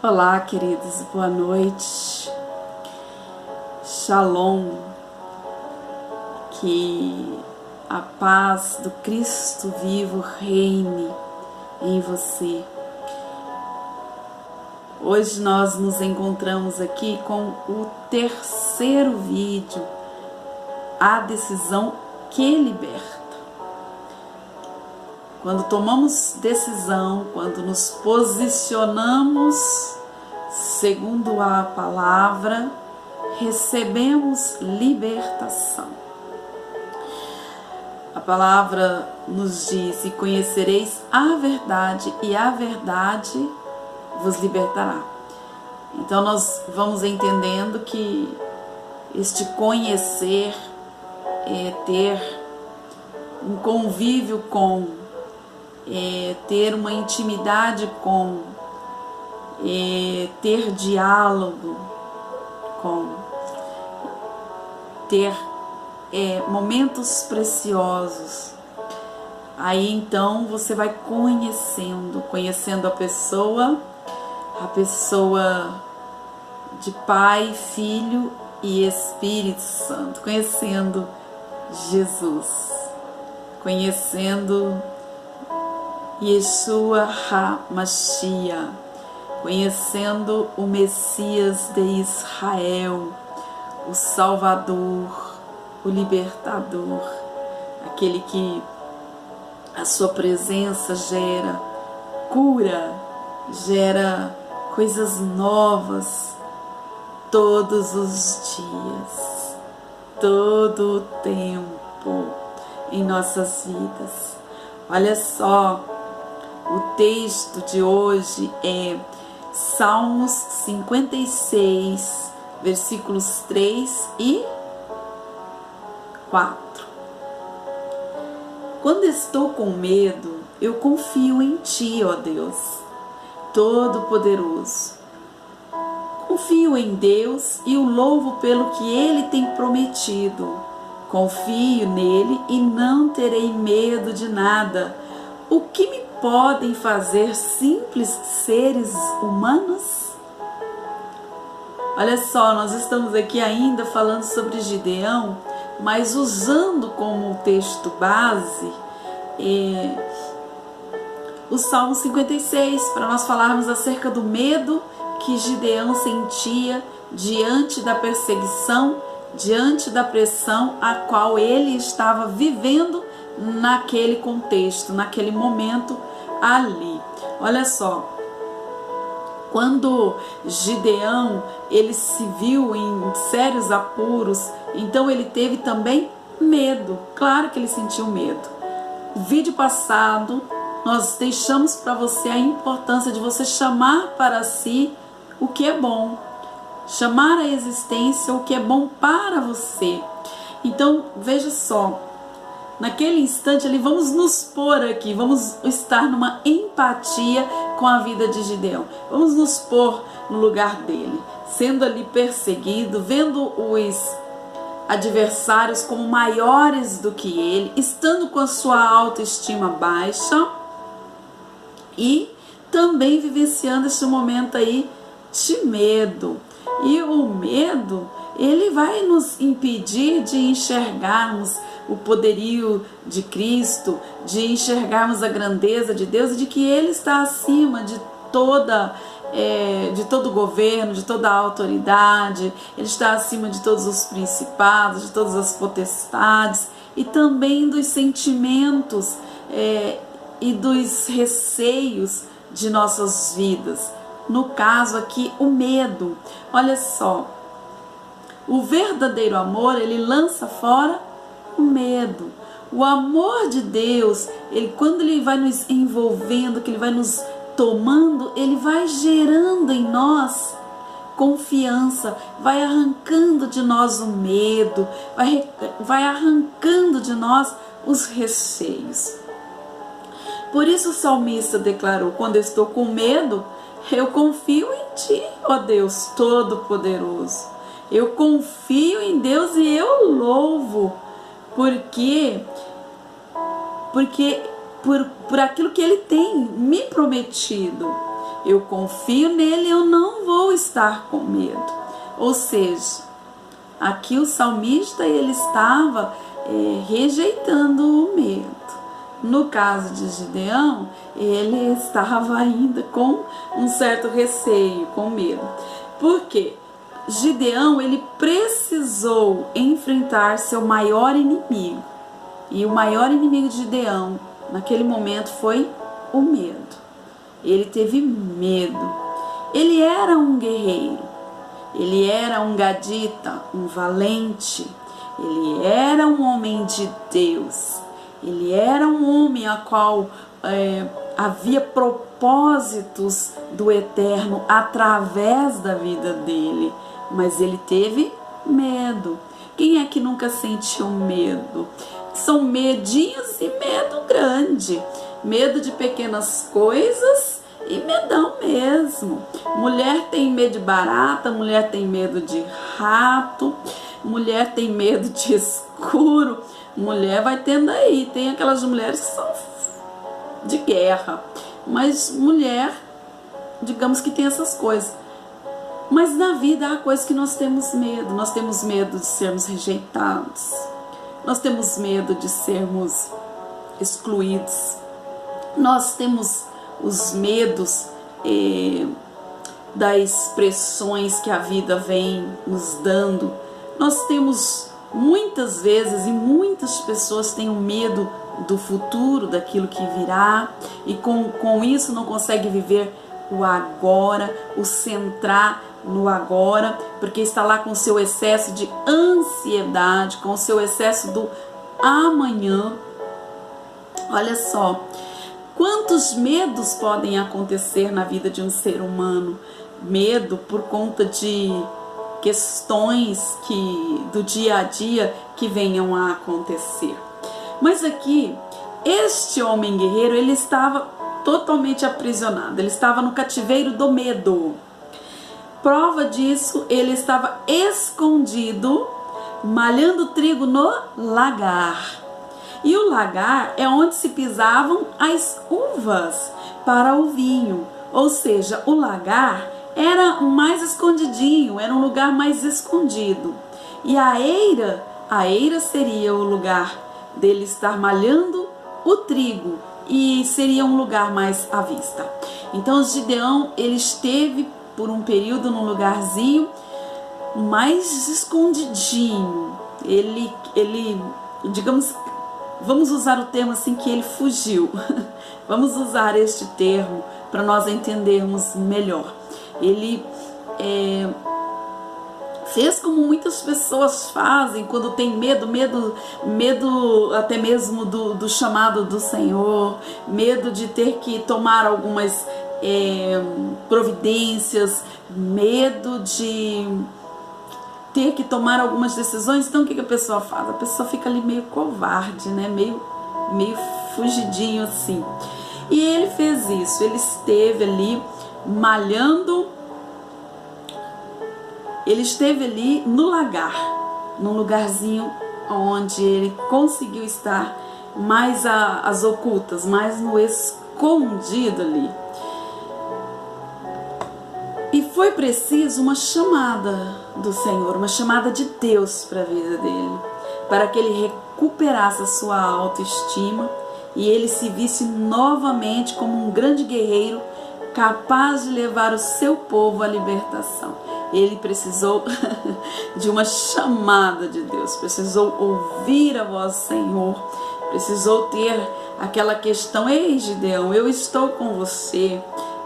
Olá, queridos, boa noite. Shalom, que a paz do Cristo vivo reine em você. Hoje nós nos encontramos aqui com o terceiro vídeo, a decisão que liberta. Quando tomamos decisão, quando nos posicionamos segundo a palavra, recebemos libertação. A palavra nos diz: e conhecereis a verdade, e a verdade vos libertará. Então nós vamos entendendo que este conhecer é ter um convívio com, ter uma intimidade com, ter diálogo com, ter momentos preciosos. Aí então você vai conhecendo a pessoa de Pai, Filho e Espírito Santo, conhecendo Jesus, conhecendo Yeshua HaMashiach, conhecendo o Messias de Israel, o Salvador, o Libertador, aquele que a sua presença gera cura, gera coisas novas todos os dias, todo o tempo em nossas vidas. Olha só, o texto de hoje é Salmos 56, versículos 3 e 4. Quando estou com medo, eu confio em Ti, ó Deus, Todo-Poderoso. Confio em Deus e o louvo pelo que Ele tem prometido. Confio nele e não terei medo de nada. O que me podem fazer simples seres humanos? Olha só, nós estamos aqui ainda falando sobre Gideão, mas usando como texto base o Salmo 56, para nós falarmos acerca do medo que Gideão sentia diante da perseguição, diante da pressão a qual ele estava vivendo naquele contexto, naquele momento ali. Olha só, quando Gideão ele se viu em sérios apuros, então ele teve também medo. Claro que ele sentiu medo. No vídeo passado nós deixamos para você a importância de você chamar para si o que é bom, chamar à existência o que é bom para você. Então veja só, naquele instante ali, vamos nos pôr aqui, vamos estar numa empatia com a vida de Gideão, vamos nos pôr no lugar dele, sendo ali perseguido, vendo os adversários como maiores do que ele, estando com a sua autoestima baixa e também vivenciando esse momento aí de medo. E o medo, ele vai nos impedir de enxergarmos o poderio de Cristo, de enxergarmos a grandeza de Deus e de que Ele está acima de todo governo, de toda autoridade. Ele está acima de todos os principados, de todas as potestades e também dos sentimentos e dos receios de nossas vidas. No caso aqui, o medo. Olha só, o verdadeiro amor, ele lança fora o medo. O amor de Deus, quando ele vai nos envolvendo, que ele vai nos tomando, ele vai gerando em nós confiança, vai arrancando de nós o medo, vai arrancando de nós os receios. Por isso o salmista declarou: quando eu estou com medo, eu confio em Ti, ó Deus Todo-Poderoso. Eu confio em Deus e eu louvo, porque por aquilo que Ele tem me prometido. eu confio nele, eu não vou estar com medo. Ou seja, aqui o salmista ele estava rejeitando o medo. No caso de Gideão, ele estava ainda com um certo receio, com medo. Por quê? Gideão ele precisou enfrentar seu maior inimigo. E o maior inimigo de Gideão naquele momento foi o medo. Ele teve medo. Ele era um guerreiro. Ele era um gadita, um valente. Ele era um homem de Deus. Ele era um homem a qual havia propósitos do Eterno através da vida dele. Mas ele teve medo. Quem é que nunca sentiu medo? São medinhos e medo grande. Medo de pequenas coisas e medão mesmo. Mulher tem medo de barata, mulher tem medo de rato, mulher tem medo de escuro. Mulher vai tendo aí. Tem aquelas mulheres que são de guerra. Mas mulher, digamos que tem essas coisas. Mas na vida há coisas que nós temos medo. Nós temos medo de sermos rejeitados. Nós temos medo de sermos excluídos. Nós temos os medos das pressões que a vida vem nos dando. Nós temos muitas vezes, e muitas pessoas têm medo do futuro, daquilo que virá, e com isso não consegue viver o agora, o centrar no agora, porque está lá com o seu excesso de ansiedade, com o seu excesso do amanhã. Olha só, quantos medos podem acontecer na vida de um ser humano? Medo por conta de questões do dia a dia que venham a acontecer. Mas aqui, este homem guerreiro, ele estava totalmente aprisionado, ele estava no cativeiro do medo. Prova disso, ele estava escondido, malhando trigo no lagar. E o lagar é onde se pisavam as uvas para o vinho. Ou seja, o lagar era mais escondidinho, era um lugar mais escondido. E a eira seria o lugar dele estar malhando o trigo e seria um lugar mais à vista. Então Gideão, ele esteve por um período num lugarzinho mais escondidinho. Ele digamos, vamos usar o termo assim, que ele fugiu. Vamos usar este termo para nós entendermos melhor. Ele fez como muitas pessoas fazem quando tem medo até mesmo do chamado do Senhor, medo de ter que tomar algumas providências, medo de ter que tomar algumas decisões. Então o que a pessoa faz? A pessoa fica ali meio covarde, né? meio fugidinho assim. E ele fez isso, ele esteve ali malhando, ele esteve ali no lagar, num lugarzinho onde ele conseguiu estar mais às ocultas, mais no escondido ali. E foi preciso uma chamada do Senhor, uma chamada de Deus para a vida dele, para que ele recuperasse a sua autoestima e ele se visse novamente como um grande guerreiro capaz de levar o seu povo à libertação. Ele precisou de uma chamada de Deus, precisou ouvir a voz do Senhor, precisou ter aquela questão: ei Gideão, eu estou com você.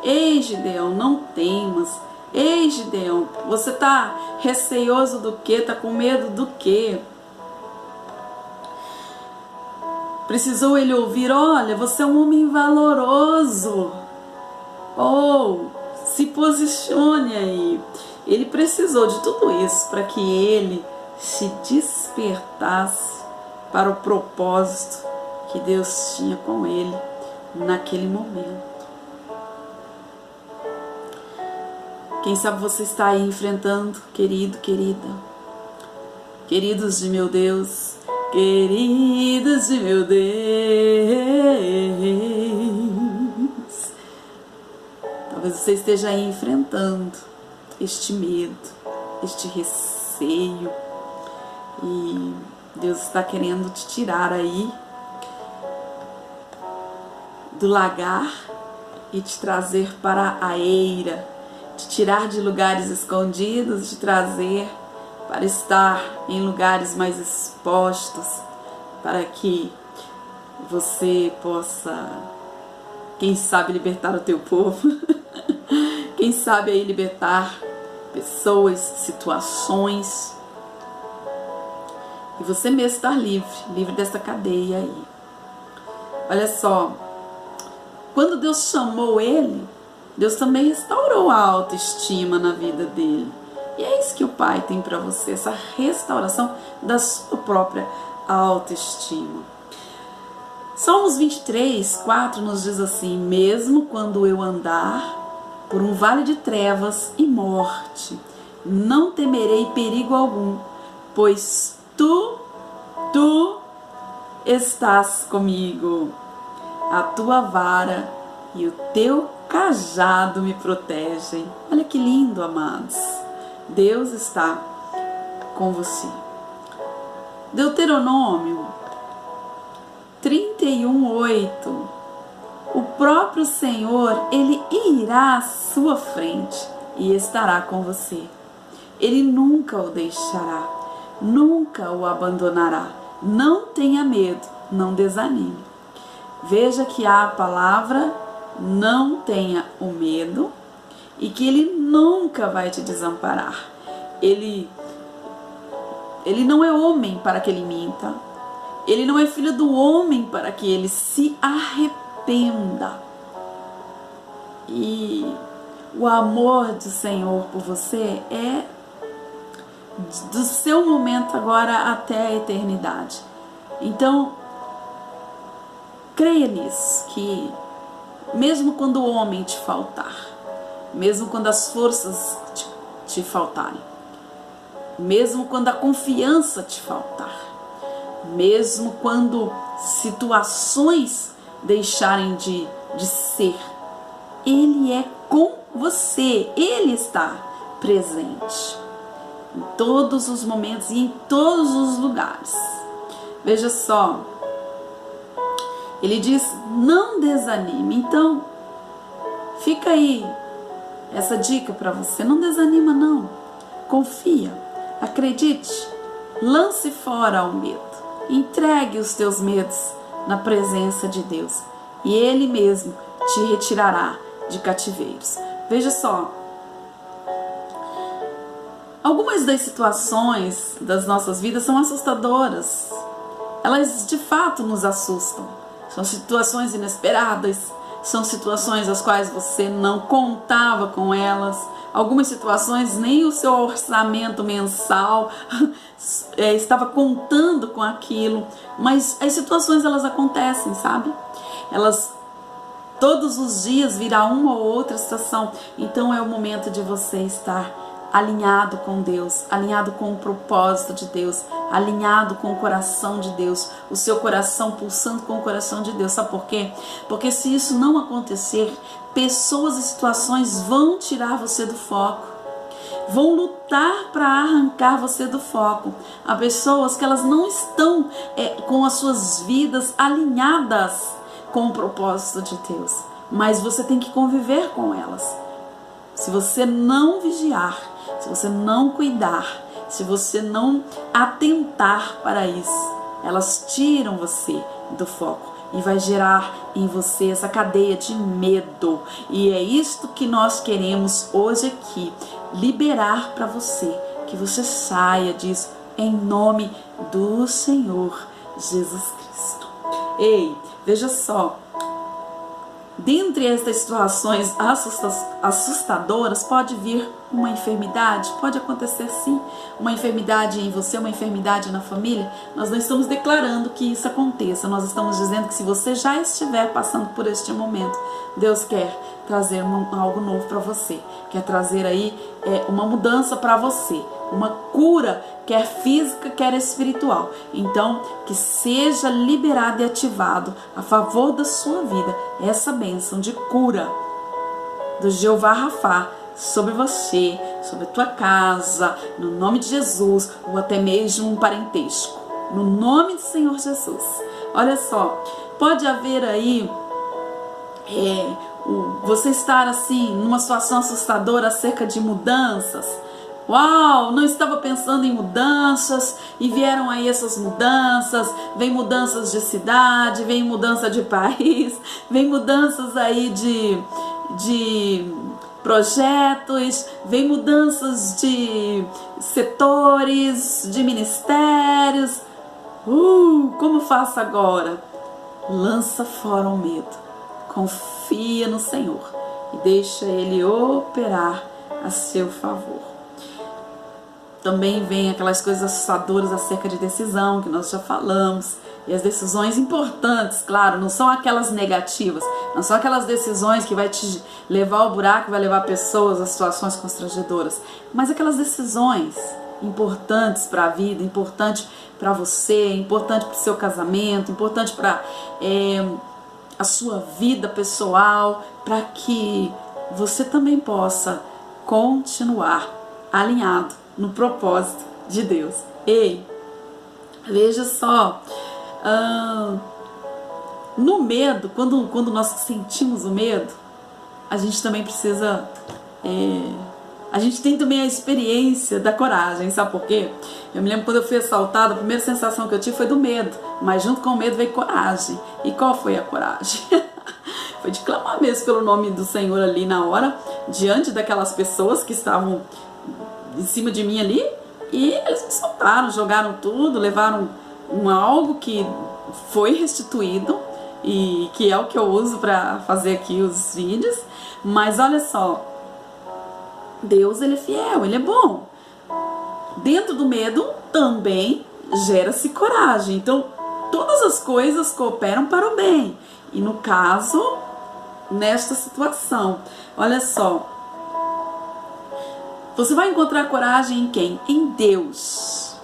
Ei Gideão, não temas. Ei Gideão, você está receoso do quê? Está com medo do quê? Precisou ele ouvir: olha, você é um homem valoroso. Se posicione aí. Ele precisou de tudo isso para que ele se despertasse para o propósito que Deus tinha com ele naquele momento. Quem sabe você está aí enfrentando, querido, querida, queridos de meu Deus, queridos de meu Deus. Talvez você esteja aí enfrentando este medo, este receio, e Deus está querendo te tirar aí do lagar e te trazer para a eira, te tirar de lugares escondidos, te trazer para estar em lugares mais expostos, para que você possa, quem sabe, libertar o teu povo, quem sabe aí libertar pessoas, situações, e você mesmo estar livre dessa cadeia aí. Olha só, quando Deus chamou ele, Deus também restaurou a autoestima na vida dele. E é isso que o Pai tem para você, essa restauração da sua própria autoestima. Salmos 23, 4 nos diz assim: mesmo quando eu andar por um vale de trevas e morte, não temerei perigo algum, pois tu estás comigo. A tua vara e o teu cajado me protegem. Olha que lindo, amados. Deus está com você. Deuteronômio 31:8. O próprio Senhor, Ele irá à sua frente e estará com você. Ele nunca o deixará, nunca o abandonará. Não tenha medo, não desanime. Veja que há a palavra não tenha o medo e que Ele nunca vai te desamparar. Ele não é homem para que Ele minta. Ele não é filho do homem para que Ele se arrependa. E o amor do Senhor por você é do seu momento agora até a eternidade. Então, creia nisso, que mesmo quando o homem te faltar, mesmo quando as forças te faltarem, mesmo quando a confiança te faltar, mesmo quando situações deixarem de ser, Ele é com você, Ele está presente em todos os momentos e em todos os lugares. Veja só, Ele diz: não desanime. Então, fica aí essa dica para você. Não desanima, não. Confia, acredite, lance fora o medo. Entregue os teus medos na presença de Deus e Ele mesmo te retirará de cativeiros. Veja só, algumas das situações das nossas vidas são assustadoras. Elas de fato nos assustam. São situações inesperadas, são situações as quais você não contava com elas. Algumas situações nem o seu orçamento mensal estava contando com aquilo. Mas as situações, elas acontecem, sabe? Elas, todos os dias virá uma ou outra situação. Então é o momento de você estar alinhado com Deus, alinhado com o propósito de Deus, alinhado com o coração de Deus, o seu coração pulsando com o coração de Deus. Sabe por quê? Porque se isso não acontecer, pessoas e situações vão tirar você do foco, vão lutar para arrancar você do foco. Há pessoas que elas não estão com as suas vidas alinhadas com o propósito de Deus, mas você tem que conviver com elas. Se você não vigiar, se você não cuidar, se você não atentar para isso, elas tiram você do foco e vai gerar em você essa cadeia de medo. E é isto que nós queremos hoje aqui, liberar para você, que você saia disso em nome do Senhor Jesus Cristo. Ei, veja só, dentre estas situações assustadoras pode vir uma enfermidade, pode acontecer sim, uma enfermidade em você, uma enfermidade na família. Nós não estamos declarando que isso aconteça, nós estamos dizendo que se você já estiver passando por este momento, Deus quer trazer algo novo para você, quer trazer aí uma mudança para você, uma cura, quer física, quer espiritual. Então, que seja liberado e ativado a favor da sua vida essa bênção de cura do Jeová Rafá sobre você, sobre a tua casa, no nome de Jesus, ou até mesmo um parentesco, no nome do Senhor Jesus. Olha só, pode haver aí você estar assim numa situação assustadora acerca de mudanças. Uau, não estava pensando em mudanças e vieram aí essas mudanças, vem mudanças de cidade, vem mudança de país, vem mudanças aí de projetos, vem mudanças de setores, de ministérios. Como faço agora? Lança fora o medo. Confia no Senhor e deixa Ele operar a seu favor. Também vem aquelas coisas assustadoras acerca de decisão que nós já falamos. E as decisões importantes, claro, não são aquelas negativas, não são aquelas decisões que vai te levar ao buraco, vai levar pessoas a situações constrangedoras, mas aquelas decisões importantes para a vida, importante para você, importante para o seu casamento, importante para a sua vida pessoal, para que você também possa continuar alinhado no propósito de Deus. Ei, veja só, no medo, quando nós sentimos o medo, a gente também precisa, a gente tem também a experiência da coragem, sabe por quê? Eu me lembro quando eu fui assaltada, a primeira sensação que eu tive foi do medo, mas junto com o medo veio coragem. E qual foi a coragem? Foi de clamar mesmo pelo nome do Senhor ali na hora, diante daquelas pessoas que estavam em cima de mim ali, e eles me soltaram, jogaram tudo, levaram algo que foi restituído e que é o que eu uso para fazer aqui os vídeos. Mas olha só, Deus, Ele é fiel, Ele é bom. Dentro do medo também gera-se coragem. Então todas as coisas cooperam para o bem. E no caso, nesta situação, olha só, você vai encontrar coragem em quem? Em Deus,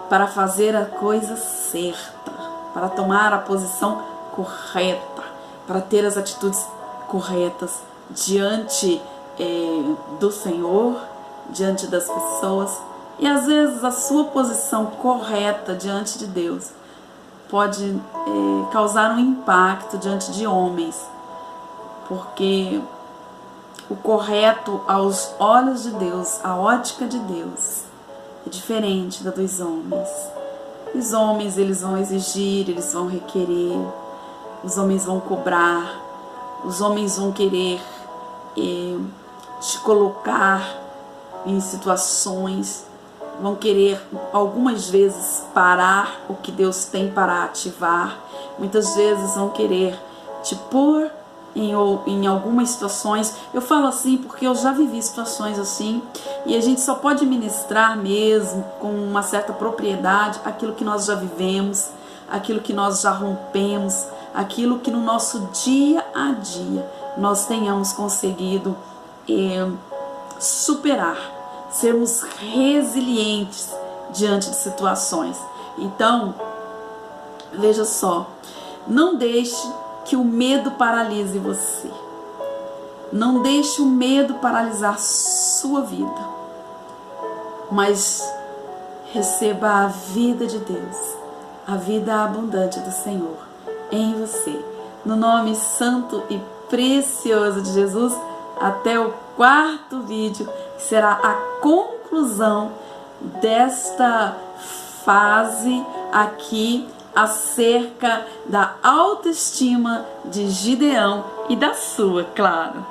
para fazer a coisa certa, para tomar a posição correta, para ter as atitudes corretas diante do Senhor, diante das pessoas. E às vezes a sua posição correta diante de Deus pode causar um impacto diante de homens, porque o correto aos olhos de Deus, a ótica de Deus, é diferente da dos homens. Os homens, eles vão exigir, eles vão requerer, os homens vão cobrar, os homens vão querer te colocar em situações, vão querer algumas vezes parar o que Deus tem para ativar, muitas vezes vão querer te pôr em algumas situações. Eu falo assim porque eu já vivi situações assim, e a gente só pode ministrar mesmo com uma certa propriedade aquilo que nós já vivemos, aquilo que nós já rompemos, aquilo que no nosso dia a dia nós tenhamos conseguido superar, sermos resilientes diante de situações. Então, veja só, não deixe que o medo paralise você. Não deixe o medo paralisar sua vida, mas receba a vida de Deus, a vida abundante do Senhor em você. No nome santo e precioso de Jesus, até o 4º vídeo, que será a conclusão desta fase aqui acerca da autoestima de Gideão e da sua, claro.